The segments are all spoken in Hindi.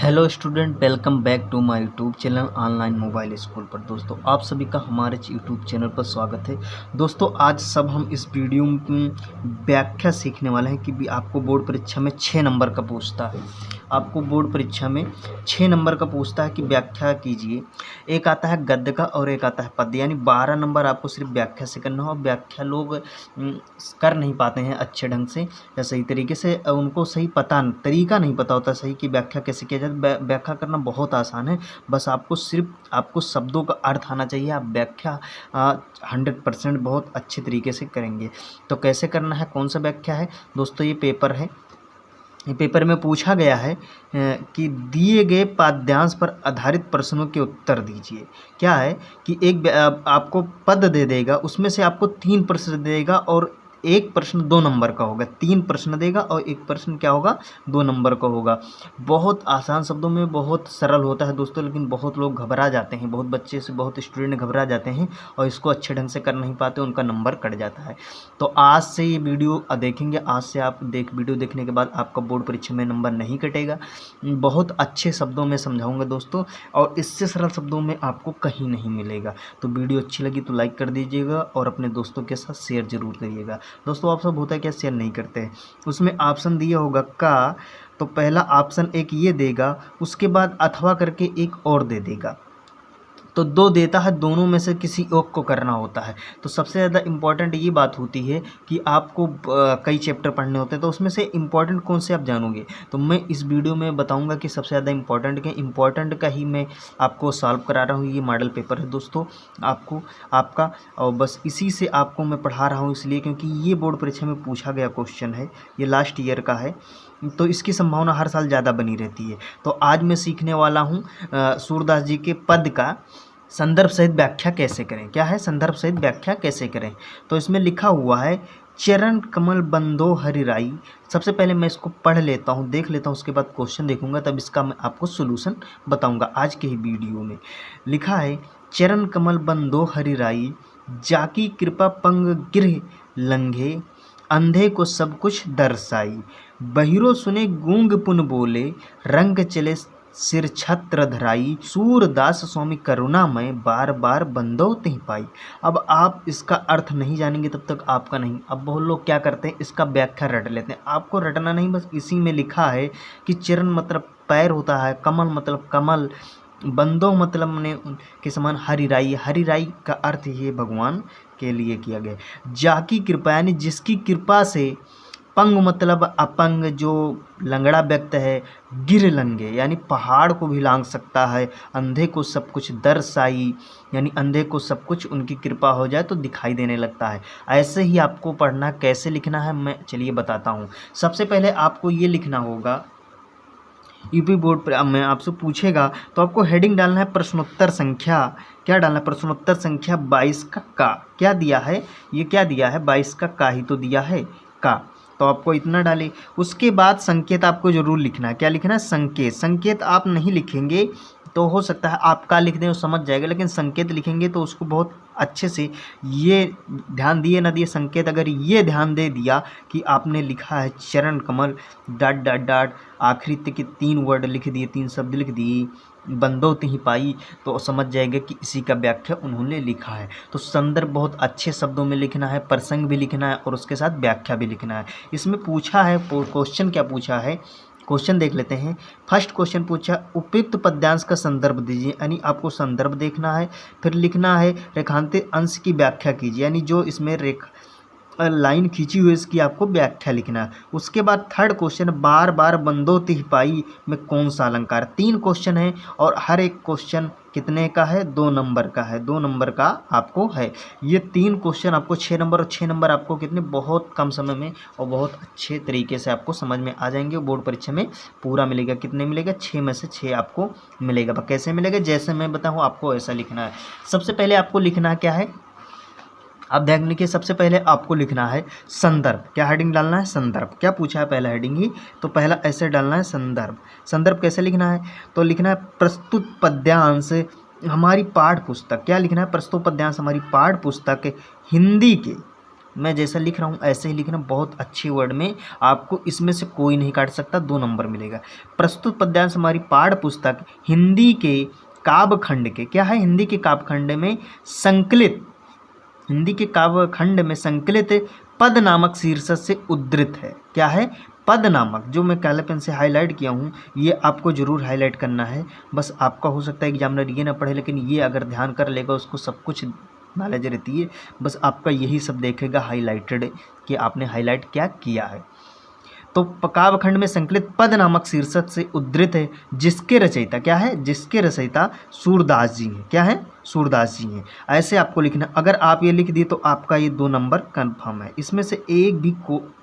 Hello student, welcome back to my YouTube channel online mobile school पर। दोस्तों, आप सभी का हमारे यूट्यूब चैनल पर स्वागत है। दोस्तों, आज सब हम इस वीडियो में व्याख्या सीखने वाले हैं कि भी आपको बोर्ड परीक्षा में 6 नंबर का पूछता है। आपको बोर्ड परीक्षा में 6 नंबर का पूछता है कि व्याख्या कीजिए। एक आता है गद्य का और एक आता है पद्य, यानी 12 नंबर आपको सिर्फ व्याख्या से करना हो। व्याख्या लोग कर नहीं पाते हैं अच्छे ढंग से या सही तरीके से, उनको सही तरीका नहीं पता होता सही कि व्याख्या कैसे किया जाए। व्याख्या करना बहुत आसान है, बस आपको शब्दों का अर्थ आना चाहिए। आप व्याख्या 100% बहुत अच्छे तरीके से करेंगे। तो कैसे करना है, कौन सा व्याख्या है दोस्तों, ये पेपर है। ये पेपर में पूछा गया है कि दिए गए पाद्यांश पर आधारित प्रश्नों के उत्तर दीजिए। क्या है कि एक आपको पद दे देगा, उसमें से आपको 3 प्रश्न देगा और एक प्रश्न 2 नंबर का होगा। 3 प्रश्न देगा और एक प्रश्न क्या होगा, 2 नंबर का होगा। बहुत आसान शब्दों में बहुत सरल होता है दोस्तों, लेकिन बहुत लोग घबरा जाते हैं, बहुत बच्चे से बहुत स्टूडेंट घबरा जाते हैं और इसको अच्छे ढंग से कर नहीं पाते, उनका नंबर कट जाता है। तो आज से ये वीडियो देखेंगे, आज से आप वीडियो देखने के बाद आपका बोर्ड परीक्षा में नंबर नहीं कटेगा। बहुत अच्छे शब्दों में समझाऊंगा दोस्तों, और इससे सरल शब्दों में आपको कहीं नहीं मिलेगा। तो वीडियो अच्छी लगी तो लाइक कर दीजिएगा और अपने दोस्तों के साथ शेयर जरूर करिएगा। दोस्तों, आप सब होता है क्या, शेयर नहीं करते हैं। उसमें ऑप्शन दिया होगा का, तो पहला ऑप्शन एक ये देगा, उसके बाद अथवा करके एक और दे देगा। तो 2 देता है, दोनों में से किसी एक को करना होता है। तो सबसे ज़्यादा इम्पॉर्टेंट ये बात होती है कि आपको कई चैप्टर पढ़ने होते हैं, तो उसमें से इम्पॉर्टेंट कौन से आप जानोगे। तो मैं इस वीडियो में बताऊंगा कि सबसे ज़्यादा इम्पॉर्टेंट का ही मैं आपको सॉल्व करा रहा हूँ। ये मॉडल पेपर है दोस्तों आपका, और बस इसी से आपको मैं पढ़ा रहा हूँ, इसलिए क्योंकि ये बोर्ड परीक्षा में पूछा गया क्वेश्चन है, ये लास्ट ईयर का है, तो इसकी संभावना हर साल ज़्यादा बनी रहती है। तो आज मैं सीखने वाला हूँ सूरदास जी के पद का संदर्भ सहित व्याख्या कैसे करें। क्या है, संदर्भ सहित व्याख्या कैसे करें। तो इसमें लिखा हुआ है, चरण कमल बंदो हरिराई। सबसे पहले मैं इसको पढ़ लेता हूँ, देख लेता हूँ, उसके बाद क्वेश्चन देखूंगा, तब इसका मैं आपको सोल्यूशन बताऊंगा। आज के ही वीडियो में लिखा है, चरण कमल बंदो हरिराई, जाकी कृपा पंग गिरह लंघे, अंधे को सब कुछ दर्शाई, बहिरो सुने गूंग पुन बोले, रंग चले सिर छत्र धराई, सूरदास स्वामी करुणामय, बार बार बंदो तिह पाई। अब आप इसका अर्थ नहीं जानेंगे तब तक आपका नहीं। अब बहुत लोग क्या करते हैं, इसका व्याख्या रट लेते हैं। आपको रटना नहीं, बस इसी में लिखा है कि चरण मतलब पैर होता है, कमल मतलब कमल, बंदो मतलब ने के समान हरिराई। हरिराई का अर्थ ये भगवान के लिए किया गया। जाकी कृपा यानी जिसकी कृपा से, पंग मतलब अपंग जो लंगड़ा व्यक्ति है, गिर लंगे यानी पहाड़ को भी लांग सकता है, अंधे को सब कुछ दर्शाई यानी अंधे को सब कुछ उनकी कृपा हो जाए तो दिखाई देने लगता है। ऐसे ही आपको पढ़ना, कैसे लिखना है मैं चलिए बताता हूँ। सबसे पहले आपको ये लिखना होगा, यूपी बोर्ड पर मैं आपसे पूछेगा तो आपको हेडिंग डालना है प्रश्नोत्तर संख्या। क्या डालना है, प्रश्नोत्तर संख्या 22 का क्या दिया है, ये क्या दिया है, 22 का ही तो दिया है का, तो आपको इतना डालें। उसके बाद संकेत आपको जरूर लिखना है। क्या लिखना है, संकेत। संकेत आप नहीं लिखेंगे तो हो सकता है आप का लिख दें वो समझ जाएगा, लेकिन संकेत लिखेंगे तो उसको बहुत अच्छे से ये ध्यान दिए ना दिए, संकेत अगर ये ध्यान दे दिया कि आपने लिखा है चरण कमल डॉट डॉट डॉट, आखिरी तक के 3 वर्ड लिख दिए, 3 शब्द लिख दिए, बंदो तिह पाई, तो समझ जाएगा कि इसी का व्याख्या उन्होंने लिखा है। तो संदर्भ बहुत अच्छे शब्दों में लिखना है, प्रसंग भी लिखना है और उसके साथ व्याख्या भी लिखना है। इसमें पूछा है, क्वेश्चन क्या पूछा है, क्वेश्चन देख लेते हैं। फर्स्ट क्वेश्चन पूछा, उपयुक्त पद्यांश का संदर्भ दीजिए, यानी आपको संदर्भ देखना है। फिर लिखना है रेखांकित अंश की व्याख्या कीजिए, यानी जो इसमें लाइन खींची हुई इसकी आपको व्याख्या लिखना है। उसके बाद थर्ड क्वेश्चन, बार बार बंदो तिह पाई में कौन सा अलंकार। 3 क्वेश्चन है और हर एक क्वेश्चन कितने का है, 2 नंबर का है, 2 नंबर का आपको है। ये 3 क्वेश्चन आपको 6 नंबर, और 6 नंबर आपको कितने, बहुत कम समय में और बहुत अच्छे तरीके से आपको समझ में आ जाएंगे। बोर्ड परीक्षा में पूरा मिलेगा। कितने मिलेगा, 6 में से 6 आपको मिलेगा। कैसे मिलेगा, जैसे मैं बताऊँ आपको ऐसा लिखना है। सबसे पहले आपको लिखना क्या है, अब ध्यान लिखिए, सबसे पहले आपको लिखना है संदर्भ। क्या हेडिंग डालना है, संदर्भ। क्या पूछा है, पहला हेडिंग ही, तो पहला ऐसे डालना है संदर्भ। संदर्भ कैसे लिखना है, तो लिखना है प्रस्तुत पद्यांश हमारी पाठ्य पुस्तक। क्या लिखना है, प्रस्तुत पद्यांश हमारी पाठ्य पुस्तक हिंदी के मैं जैसा लिख रहा हूँ ऐसे ही लिखना, बहुत अच्छी वर्ड में, आपको इसमें से कोई नहीं काट सकता, 2 नंबर मिलेगा। प्रस्तुत पद्यांश हमारी पाठ्य पुस्तक हिंदी के काव्यखंड के, क्या है, हिंदी के काव्यखंड में संकलित, हिंदी के काव्यखंड में संकलित पद नामक शीर्षक से उद्धृत है। क्या है, पद नामक, जो मैं काले पेन से हाईलाइट किया हूँ, ये आपको जरूर हाईलाइट करना है। बस आपका हो सकता है एग्जामिनर ये ना पढ़े, लेकिन ये अगर ध्यान कर लेगा, उसको सब कुछ नॉलेज रहती है, बस आपका यही सब देखेगा हाईलाइटेड कि आपने हाईलाइट क्या किया है। तो काव्यखंड में संकलित पद नामक शीर्षक से उद्धृत है, जिसके रचयिता क्या है, जिसके रचयिता सूरदास जी हैं। क्या है, सूरदास जी हैं। ऐसे आपको लिखना, अगर आप ये लिख दिए तो आपका ये 2 नंबर कंफर्म है। इसमें से एक भी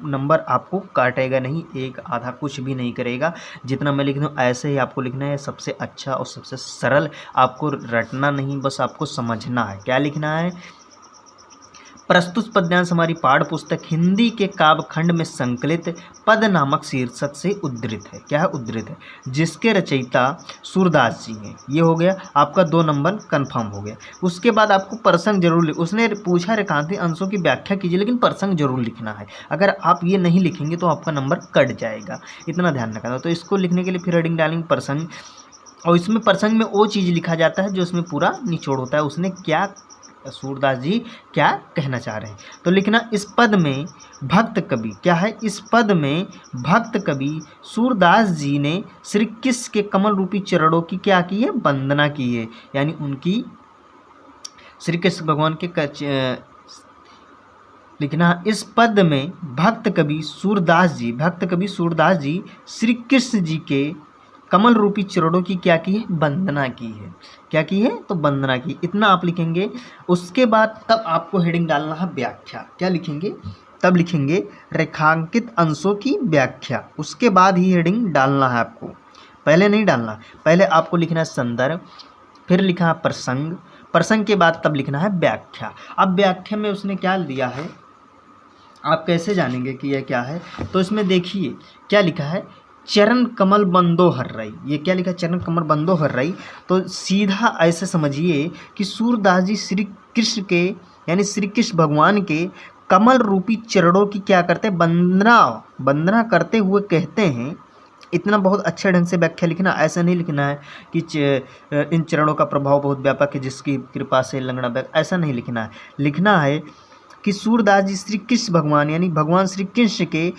नंबर आपको काटेगा नहीं, एक आधा कुछ भी नहीं करेगा। जितना मैं लिख दूँ ऐसे ही आपको लिखना है, सबसे अच्छा और सबसे सरल, आपको रटना नहीं, बस आपको समझना है। क्या लिखना है, प्रस्तुत पद्यांश हमारी पाठ्य पुस्तक हिंदी के काव्यखंड में संकलित पद नामक शीर्षक से उद्धृत है। क्या है, उद्धृत है, जिसके रचयिता सूरदास जी हैं। ये हो गया आपका 2 नंबर कंफर्म हो गया। उसके बाद आपको प्रसंग जरूर उसने पूछा रेखांकित अंशों की व्याख्या कीजिए, लेकिन प्रसंग जरूर लिखना है। अगर आप ये नहीं लिखेंगे तो आपका नंबर कट जाएगा, इतना ध्यान रखना। तो इसको लिखने के लिए फिर हेडिंग डालेंगे प्रसंग, और इसमें प्रसंग में वो चीज़ लिखा जाता है जो इसमें पूरा निचोड़ होता है, उसने क्या, सूरदास जी क्या कहना चाह रहे हैं। तो लिखना, इस पद में भक्त कवि, क्या है, इस पद में भक्त कवि सूरदास जी ने श्री कृष्ण के कमल रूपी चरणों की क्या की है, वंदना की है। यानी उनकी श्री कृष्ण भगवान के लिखना, इस पद में भक्त कवि सूरदास जी श्री कृष्ण जी के कमल रूपी चरणों की क्या की है, वंदना की है। क्या की है, तो वंदना की, इतना आप लिखेंगे। उसके बाद तब आपको हेडिंग डालना है व्याख्या। क्या लिखेंगे, तब लिखेंगे रेखांकित अंशों की व्याख्या। उसके बाद ही हेडिंग डालना है आपको, पहले नहीं डालना। पहले आपको लिखना है संदर्भ, फिर लिखा है प्रसंग, प्रसंग के बाद तब लिखना है व्याख्या। अब व्याख्या में उसने क्या दिया है, आप कैसे जानेंगे कि यह क्या है। तो इसमें देखिए क्या लिखा है, चरण कमल बंदो हर रही। ये क्या लिखा है, चरण कमल बंदो हर रही। तो सीधा ऐसे समझिए कि सूरदास जी श्री कृष्ण के, यानी श्री कृष्ण भगवान के कमल रूपी चरणों की क्या करते हैं, वंदना करते हुए कहते हैं। इतना बहुत अच्छे ढंग से व्याख्या लिखना, ऐसा नहीं लिखना है कि इन चरणों का प्रभाव बहुत व्यापक है जिसकी कृपा से लंगड़ा बैग, ऐसा नहीं लिखना है। लिखना है कि सूरदास जी श्री कृष्ण भगवान, यानी भगवान श्री कृष्ण के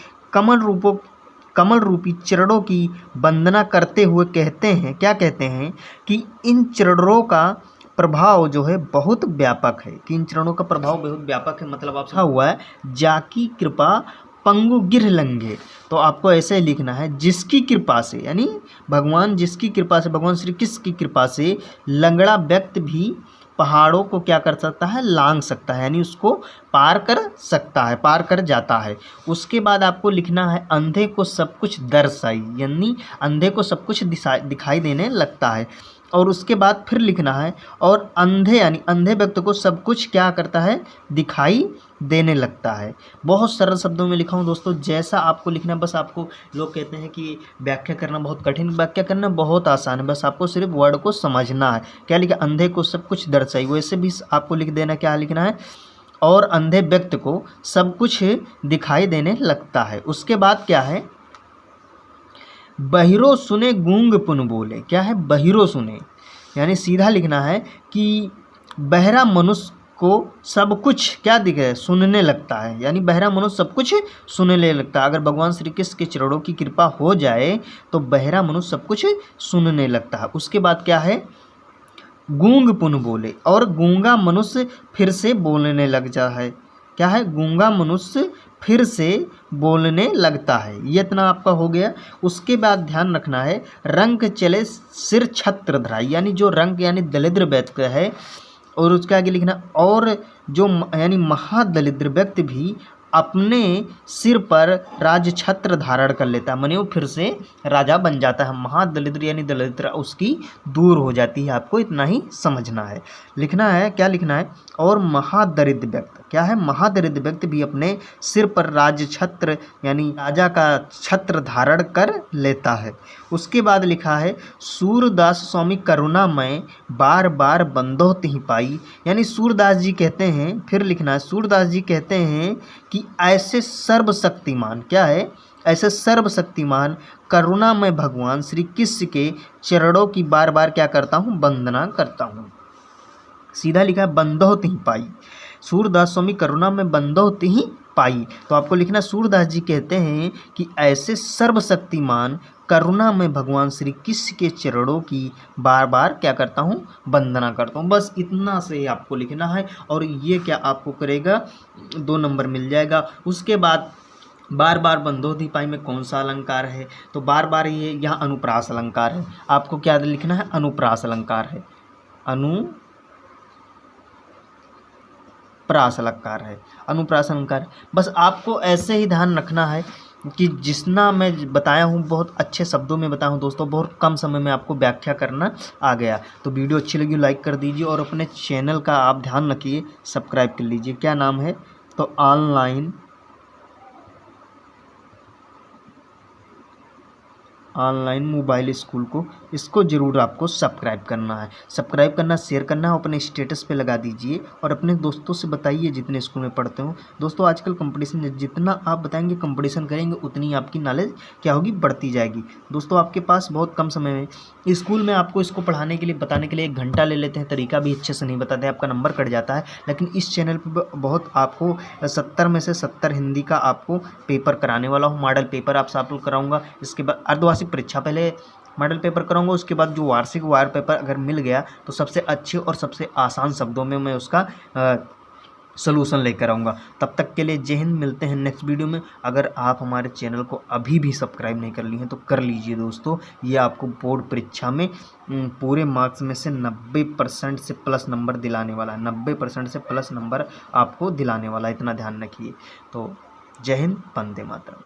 कमल रूपी चरणों की वंदना करते हुए कहते हैं, क्या कहते हैं, कि इन चरणों का प्रभाव जो है बहुत व्यापक है, कि इन चरणों का प्रभाव बहुत व्यापक है। मतलब आपका हुआ है, जाकी कृपा पंगु गिर लंघे। तो आपको ऐसे लिखना है, जिसकी कृपा से, यानी भगवान जिसकी कृपा से, भगवान श्री कृष्ण की कृपा से लंगड़ा व्यक्ति भी पहाड़ों को क्या कर सकता है, लांघ सकता है, यानी उसको पार कर सकता है, पार कर जाता है। उसके बाद आपको लिखना है, अंधे को सब कुछ दर्शाई, यानी अंधे को सब कुछ दिखाई देने लगता है। और उसके बाद फिर लिखना है, और अंधे यानी अंधे व्यक्ति को सब कुछ क्या करता है, दिखाई देने लगता है। बहुत सरल शब्दों में लिखा हूँ दोस्तों, जैसा आपको लिखना। बस आपको, लोग कहते हैं कि व्याख्या करना बहुत कठिन, व्याख्या करना बहुत आसान है, बस आपको सिर्फ वर्ड को समझना है। क्या लिखा, अंधे को सब कुछ दर्शाई, वैसे भी आपको लिख देना, क्या लिखना है, और अंधे व्यक्ति को सब कुछ दिखाई देने लगता है। उसके बाद क्या है, बहिरो सुने गूंग पुन बोले। क्या है, बहिरो सुने, यानी सीधा लिखना है कि बहरा मनुष्य को सब कुछ क्या दिखे, सुनने लगता है, यानी बहरा मनुष्य सब कुछ सुनने लगता है। अगर भगवान श्री कृष्ण के चरणों की कृपा हो जाए तो बहरा मनुष्य सब कुछ सुनने लगता है। उसके बाद क्या है, गूंग पुन बोले, और गूंगा मनुष्य फिर से बोलने लग जा है। क्या है, गूंगा मनुष्य फिर से बोलने लगता है। ये इतना आपका हो गया। उसके बाद ध्यान रखना है, रंग चले सिर छत्र धराई, यानी जो रंग यानी दरिद्र व्यक्ति है, और उसके आगे लिखना, और जो यानी महादरिद्र व्यक्ति भी अपने सिर पर राज छत्र धारण कर लेता है, माने वो फिर से राजा बन जाता है। महादरिद्र यानी दरिद्रता उसकी दूर हो जाती है। आपको इतना ही समझना है। लिखना है, क्या लिखना है, और महादरिद्र व्यक्ति, क्या है, महादरिद्र व्यक्ति भी अपने सिर पर राज छत्र यानी राजा का छत्र धारण कर लेता है। उसके बाद लिखा है सूरदास स्वामी करुणामय बार बार बंदो तिहि पाई, यानी सूरदास जी कहते हैं, फिर लिखना है, सूरदास जी कहते हैं कि ऐसे सर्वशक्तिमान, क्या है, ऐसे सर्वशक्तिमान करुणामय भगवान श्री कृष्ण के चरणों की बार बार क्या करता हूँ, वंदना करता हूँ। सीधा लिखा है बंदो तिहि पाई, सूरदास स्वामी करुणा में बंदो तिहि पाई। तो आपको लिखना, सूरदास जी कहते हैं कि ऐसे सर्वशक्तिमान करुणा में भगवान श्री कृष्ण के चरणों की बार बार क्या करता हूँ, वंदना करता हूँ। बस इतना से आपको लिखना है और ये क्या आपको करेगा, 2 नंबर मिल जाएगा। उसके बाद बार बार बंदो तिहि पाई में कौन सा अलंकार है, तो बार बार ये यहाँ अनुप्रास अलंकार है। आपको क्या लिखना है, अनुप्रास अलंकार है, अनुप्रास अलंकार है, अनुप्रास अलंकार। बस आपको ऐसे ही ध्यान रखना है कि जितना मैं बताया हूँ बहुत अच्छे शब्दों में बताया हूँ दोस्तों, बहुत कम समय में आपको व्याख्या करना आ गया। तो वीडियो अच्छी लगी लाइक कर दीजिए और अपने चैनल का आप ध्यान रखिए, सब्सक्राइब कर लीजिए। क्या नाम है, तो ऑनलाइन मोबाइल स्कूल को, इसको ज़रूर आपको सब्सक्राइब करना है, सब्सक्राइब करना, शेयर करना है, अपने स्टेटस पे लगा दीजिए और अपने दोस्तों से बताइए जितने स्कूल में पढ़ते हो। दोस्तों आजकल कंपटीशन, जितना आप बताएंगे कंपटीशन करेंगे उतनी आपकी नॉलेज क्या होगी, बढ़ती जाएगी। दोस्तों आपके पास बहुत कम समय में स्कूल में आपको इसको पढ़ाने के लिए, बताने के लिए 1 घंटा ले लेते हैं, तरीका भी अच्छे से नहीं बताते, आपका नंबर कट जाता है। लेकिन इस चैनल पर बहुत आपको 70 में से 70 हिंदी का आपको पेपर कराने वाला हूँ, मॉडल पेपर आप सब कराऊंगा। इसके बाद अर्धवार्षिक परीक्षा पहले मॉडल पेपर कराऊंगा, उसके बाद जो वार्षिक वार पेपर अगर मिल गया तो सबसे अच्छे और सबसे आसान शब्दों में मैं उसका सलूशन लेकर आऊँगा। तब तक के लिए जय हिंद, मिलते हैं नेक्स्ट वीडियो में। अगर आप हमारे चैनल को अभी भी सब्सक्राइब नहीं कर लिए हैं तो कर लीजिए दोस्तों, ये आपको बोर्ड परीक्षा में पूरे मार्क्स में से 90% से प्लस नंबर दिलाने वाला है, 90% से प्लस नंबर आपको दिलाने वाला है, इतना ध्यान रखिए। तो जय हिंद, वंदे मातरम।